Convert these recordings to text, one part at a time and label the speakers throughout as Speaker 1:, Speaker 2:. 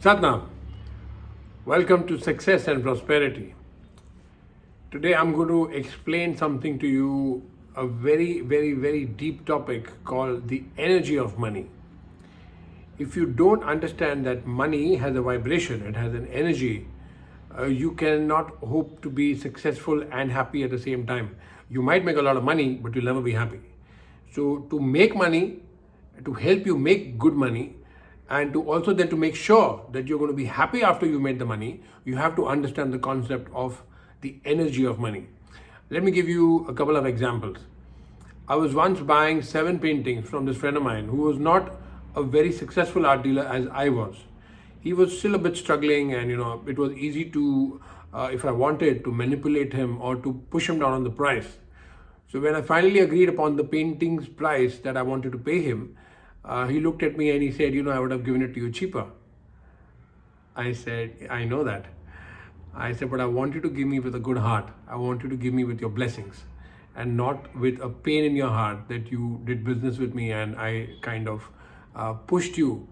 Speaker 1: Satnam, welcome to Success and Prosperity. Today I'm going to explain something to you, a very deep topic called the energy of money. If you don't understand that money has a vibration, it has an energy, you cannot hope to be successful and happy at the same time. You might make a lot of money, but you'll never be happy. So to make money, to help you make good money, and to also then to make sure that you're going to be happy after you made the money, you have to understand the concept of the energy of money. Let me give you a couple of examples. I was once buying 7 paintings from this friend of mine who was not a very successful art dealer as I was. He was still a bit struggling, and it was easy to, if I wanted, to manipulate him or to push him down on the price. So when I finally agreed upon the painting's price that I wanted to pay him, he looked at me and he said, I would have given it to you cheaper. I said, I know that. I said, but I want you to give me with a good heart. I want you to give me with your blessings and not with a pain in your heart that you did business with me and I kind of pushed you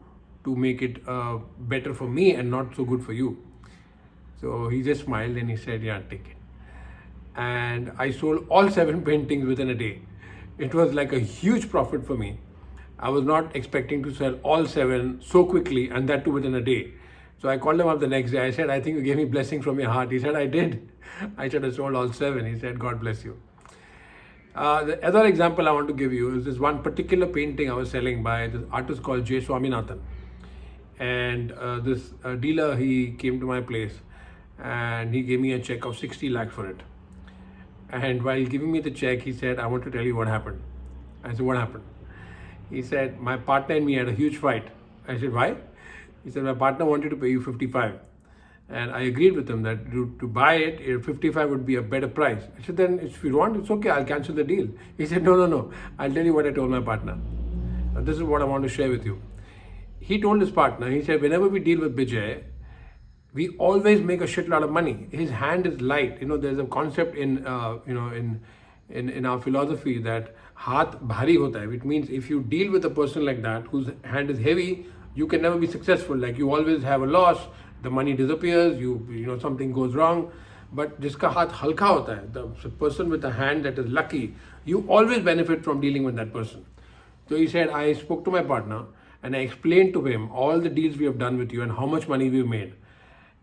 Speaker 1: to make it better for me and not so good for you. So he just smiled and he said, yeah, take it. And I sold all 7 paintings within a day. It was like a huge profit for me. I was not expecting to sell all 7 so quickly, and that too within a day. So I called him up the next day. I said, I think you gave me blessing from your heart. He said, I did. I said, I sold all 7. He said, God bless you. The other example I want to give you is this one particular painting I was selling by this artist called J. Swaminathan. And this dealer, he came to my place and he gave me a check of 60 lakhs for it. And while giving me the check, he said, I want to tell you what happened. I said, what happened? He said, my partner and me had a huge fight. I said, why? He said, my partner wanted to pay you 55. And I agreed with him that to buy it, 55 would be a better price. I said, then if you want, it's okay, I'll cancel the deal. He said, no. I'll tell you what I told my partner. Now, this is what I want to share with you. He told his partner, he said, whenever we deal with Bijay, we always make a shitload of money. His hand is light. There's a concept in our philosophy that haath bhari hota hai, which means if you deal with a person like that whose hand is heavy, you can never be successful. Like you always have a loss, the money disappears, something goes wrong. But jiska haath halka hota hai, the person with a hand that is lucky, you always benefit from dealing with that person. So he said, I spoke to my partner and I explained to him all the deals we have done with you and how much money we've made.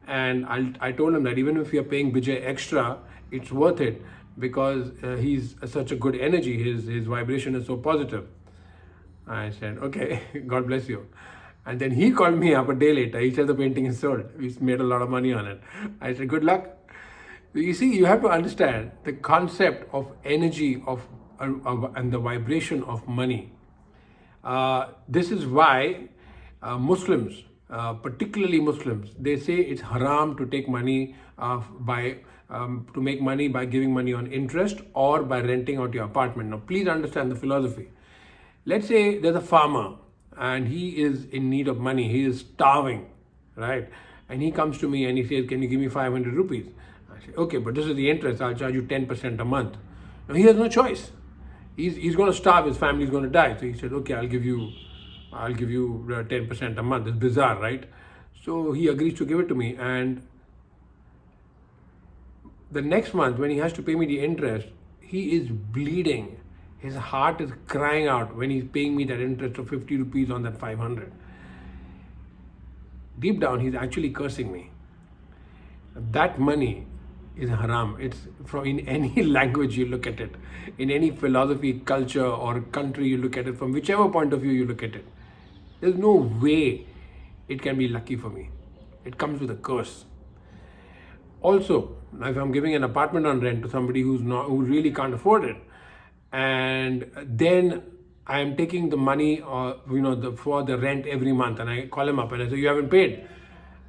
Speaker 1: And I told him that even if you're paying Bijay extra, it's worth it because he's such a good energy. His vibration is so positive. I said, okay, God bless you. And then he called me up a day later. He said the painting is sold. We made a lot of money on it. I said, good luck. You see, you have to understand the concept of energy and the vibration of money. This is why Muslims, particularly Muslims, they say it's haram to take money to make money by giving money on interest or by renting out your apartment. Now, please understand the philosophy. Let's say there's a farmer and he is in need of money. He is starving, right? And he comes to me and he says, can you give me 500 rupees? I say, okay, but this is the interest. I'll charge you 10% a month. Now, he has no choice. He's going to starve. His family is going to die. So he said, okay, I'll give you 10% a month. It's bizarre, right? So he agrees to give it to me, and the next month when he has to pay me the interest, he is bleeding. His heart is crying out when he's paying me that interest of 50 rupees on that 500. Deep down, he's actually cursing me. That money is haram. It's in any language you look at it, in any philosophy, culture or country you look at it, from whichever point of view you look at it. There's no way it can be lucky for me. It comes with a curse. Also, if I'm giving an apartment on rent to somebody who really can't afford it, and then I am taking the money for the rent every month, and I call him up and I say, you haven't paid.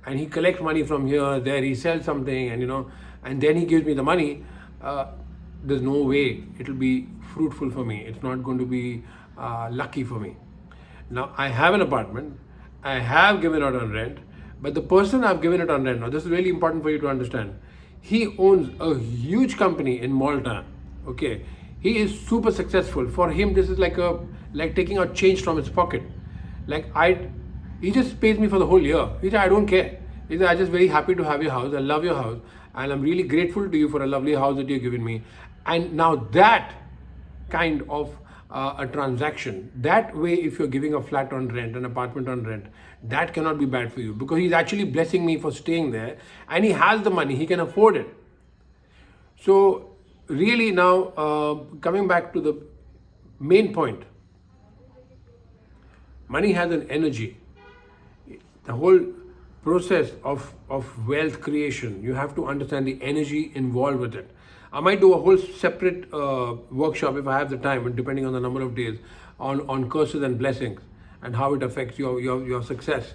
Speaker 1: And he collects money from here, there, he sells something, and then he gives me the money. There's no way it'll be fruitful for me. It's not going to be lucky for me. Now, I have an apartment, I have given out on rent, but the person I've given it on rent, now this is really important for you to understand. He owns a huge company in Malta, okay? He is super successful. For him, this is like taking out change from his pocket. Like He just pays me for the whole year. He said, I don't care. He said, I'm just very happy to have your house. I love your house. And I'm really grateful to you for a lovely house that you've given me. And now that kind of a transaction, that way, if you're giving a flat on rent, an apartment on rent, that cannot be bad for you, because he's actually blessing me for staying there, and he has the money, he can afford it. So really now, coming back to the main point, money has an energy. The whole process of wealth creation, you have to understand the energy involved with it. I might do a whole separate workshop if I have the time, and depending on the number of days, on curses and blessings and how it affects your success.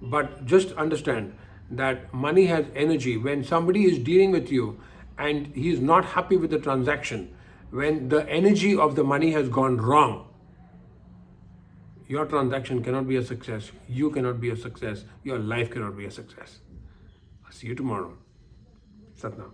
Speaker 1: But just understand that money has energy. When somebody is dealing with you and he is not happy with the transaction, when the energy of the money has gone wrong, your transaction cannot be a success. You cannot be a success. Your life cannot be a success. I'll see you tomorrow. Satnam.